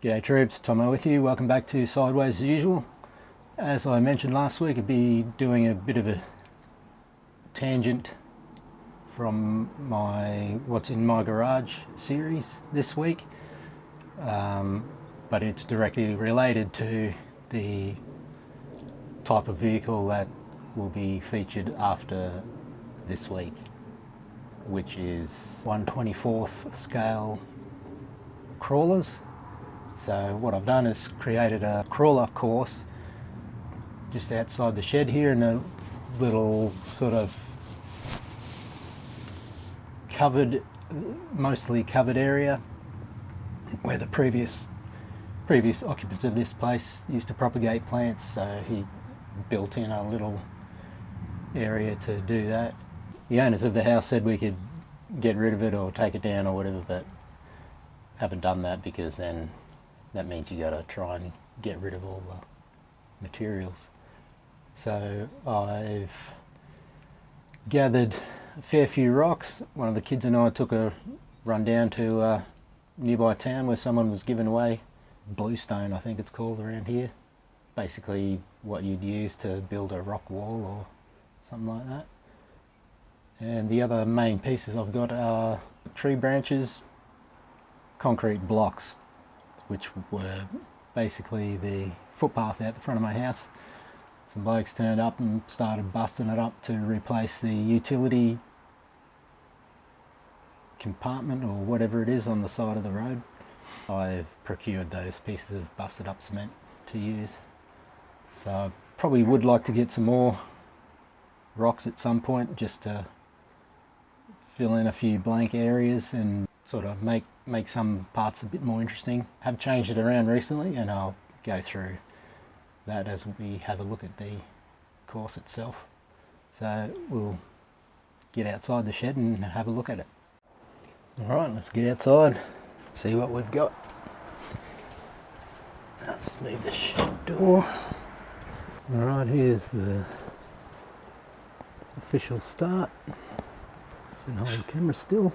G'day troops, Tomo with you. Welcome back to Sideways as usual. As I mentioned last week, I'd be doing a bit of a tangent from my What's in My Garage series this week, but it's directly related to the type of vehicle that will be featured after this week, which is 1/24th scale crawlers. So what I've done is created a crawler course just outside the shed here in a little sort of covered, mostly covered area where the previous occupants of this place used to propagate plants, so he built in a little area to do that. The owners of the house said we could get rid of it or take it down or whatever, but haven't done that because then that means you got to try and get rid of all the materials. So I've gathered a fair few rocks. One of the kids and I took a run down to a nearby town where someone was giving away bluestone, I think it's called around here. Basically what you'd use to build a rock wall or something like that. And the other main pieces I've got are tree branches, concrete blocks, which were basically the footpath out the front of my house. Some blokes turned up and started busting it up to replace the utility compartment or whatever it is on the side of the road. I've procured those pieces of busted up cement to use. So I probably would like to get some more rocks at some point just to fill in a few blank areas and sort of make some parts a bit more interesting. I've changed it around recently and I'll go through that as we have a look at the course itself. So we'll get outside the shed and have a look at it. Alright, let's get outside, see what we've got. Let's move the shed door. Alright, here's the official start. Should hold the camera still.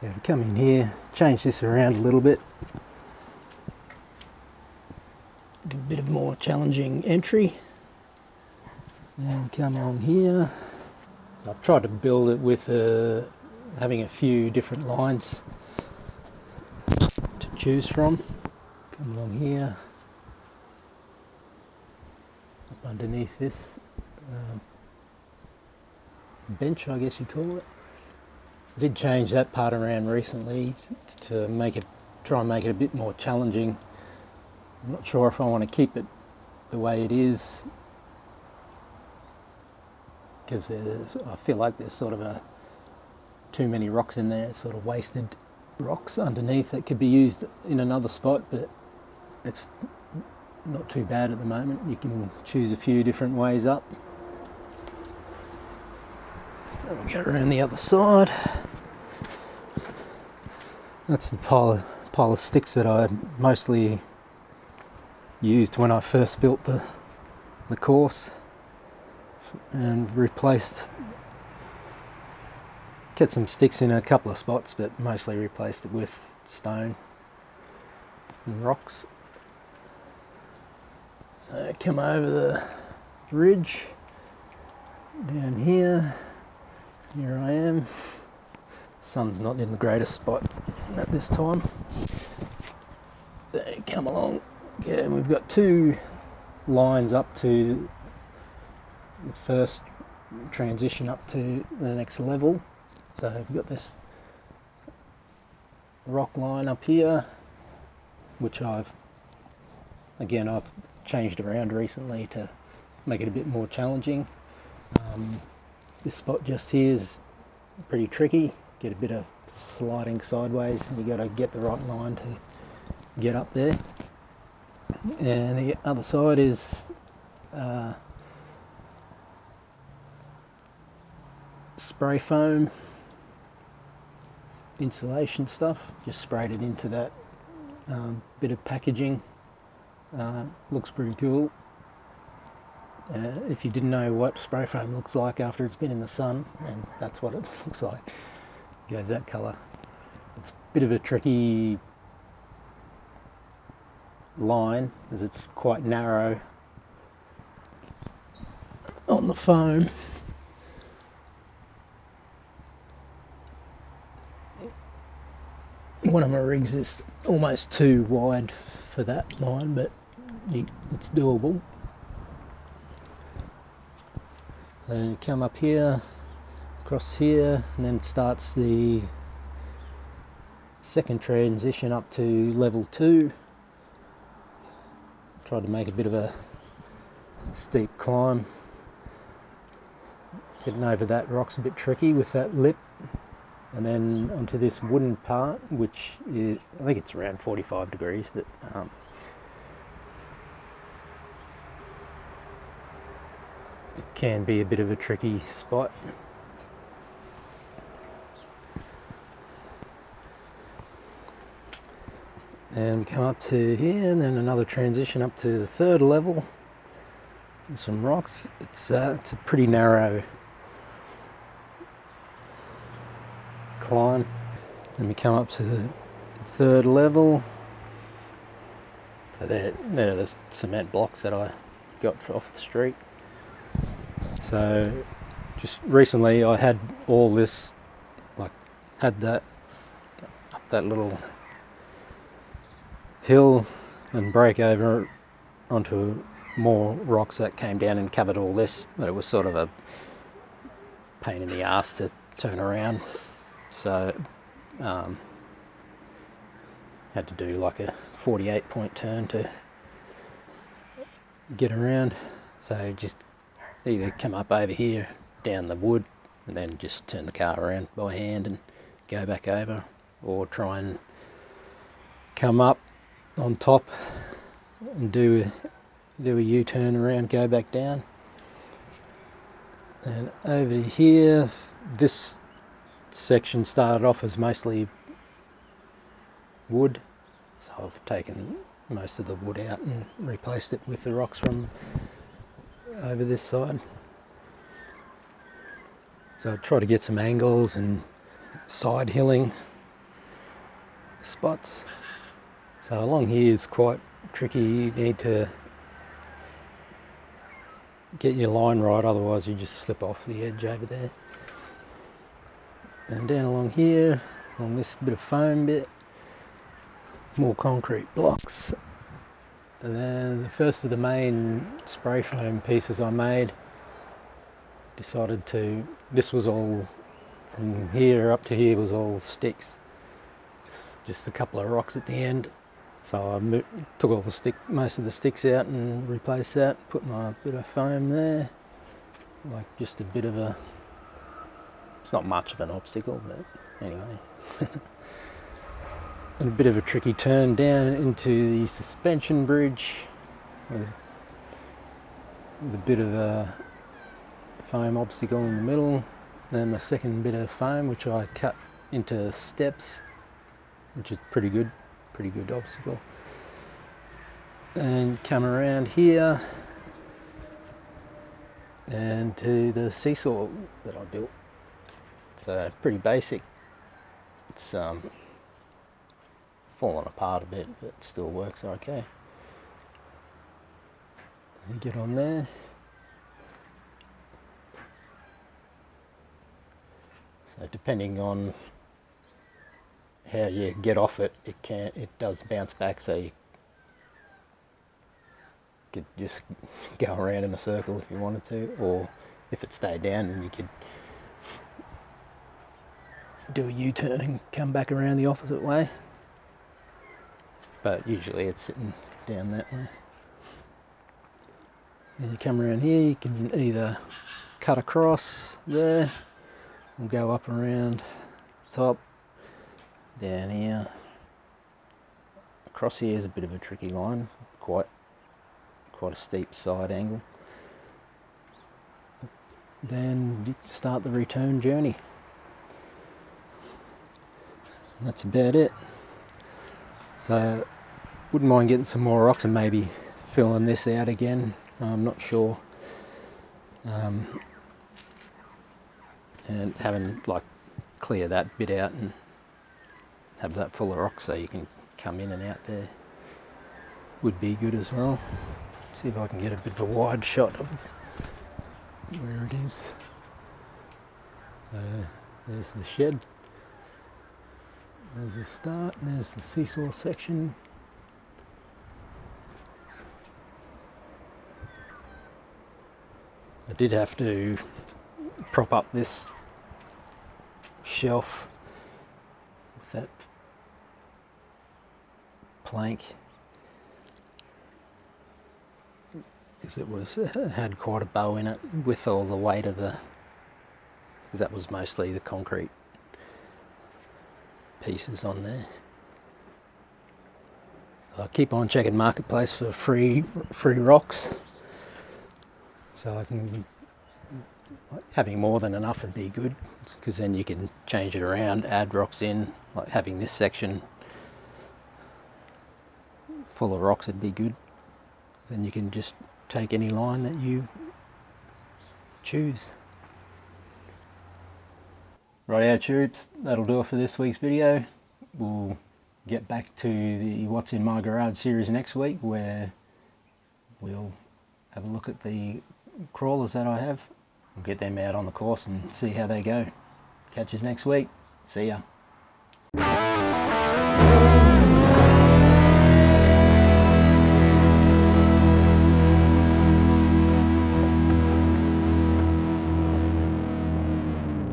If we come in here, change this around a little bit. Do a bit of more challenging entry. And come on here. So I've tried to build it with having a few different lines to choose from. Come along here. Up underneath this bench, I guess you call it. I did change that part around recently to try and make it a bit more challenging. I'm not sure if I want to keep it the way it is, because I feel like there's sort of too many rocks in there, sort of wasted rocks underneath that could be used in another spot, but it's not too bad at the moment. You can choose a few different ways up. And we'll go around the other side. That's the pile of sticks that I mostly used when I first built the course, and kept some sticks in a couple of spots, but mostly replaced it with stone and rocks. So come over the ridge down here. Here I am. Sun's not in the greatest spot at this time. So come along. Yeah, and we've got two lines up to the first transition up to the next level. So we've got this rock line up here, which I've changed around recently to make it a bit more challenging. This spot just here is pretty tricky. Get a bit of sliding sideways and you got to get the right line to get up there. And the other side is spray foam insulation stuff. Just sprayed it into that bit of packaging. Looks pretty cool. If you didn't know what spray foam looks like after it's been in the sun, and that's what it looks like. It goes that colour. It's a bit of a tricky line, as it's quite narrow on the foam. One of my rigs is almost too wide for that line, but it's doable. So you come up here, across here, and then it starts the second transition up to level 2. Tried to make a bit of a steep climb. Getting over that rock's a bit tricky with that lip. And then onto this wooden part, which is, I think it's around 45 degrees, but it can be a bit of a tricky spot. And we come up to here, and then another transition up to the 3rd level. And some rocks. It's a pretty narrow climb. Then we come up to the 3rd level. So they're the cement blocks that I got off the street. So just recently I had all this, like had that up that little hill and break over onto more rocks that came down and covered all this, but it was sort of a pain in the ass to turn around. So had to do like a 48 point turn to get around. So just either come up over here down the wood and then just turn the car around by hand and go back over, or try and come up on top and do a U-turn around, go back down. And over here, this section started off as mostly wood, so I've taken most of the wood out and replaced it with the rocks from over this side. So I try to get some angles and side hilling spots. So along here is quite tricky. You need to get your line right, otherwise you just slip off the edge over there. And down along here, along this bit of foam bit, more concrete blocks. And then the first of the main spray foam pieces I made, decided to, this was all, from here up to here was all sticks. It's just a couple of rocks at the end. So I took all the most of the sticks out and replaced that, put my bit of foam there, like just a bit of a, it's not much of an obstacle, but anyway. And a bit of a tricky turn down into the suspension bridge with a bit of a foam obstacle in the middle. Then the second bit of foam, which I cut into steps, which is pretty good obstacle. And come around here and to the seesaw that I built. So pretty basic. It's fallen apart a bit, but it still works okay. And get on there. So depending on how you get off it, it does bounce back, so you could just go around in a circle if you wanted to, or if it stayed down, then you could do a U-turn and come back around the opposite way. But usually it's sitting down that way. And you come around here, you can either cut across there, or go up around top, down here. Across here is a bit of a tricky line, quite a steep side angle. Then start the return journey. And that's about it. So wouldn't mind getting some more rocks and maybe filling this out again. I'm not sure. And having like clear that bit out and have that full of rocks so you can come in and out there. would be good as well. See if I can get a bit of a wide shot of where it is. So there's the shed. There's the start, and there's the seesaw section. I did have to prop up this shelf with that plank because it had quite a bow in it with all the weight of the, because that was mostly the concrete pieces on there. I keep on checking Marketplace for free rocks, so I can, having more than enough would be good, because then you can change it around, add rocks in. Like having this section full of rocks would be good. Then you can just take any line that you choose. Rightio troops, that'll do it for this week's video. We'll get back to the What's in My Garage series next week, where we'll have a look at the crawlers that I have. We'll get them out on the course and see how they go. Catch us next week. See ya.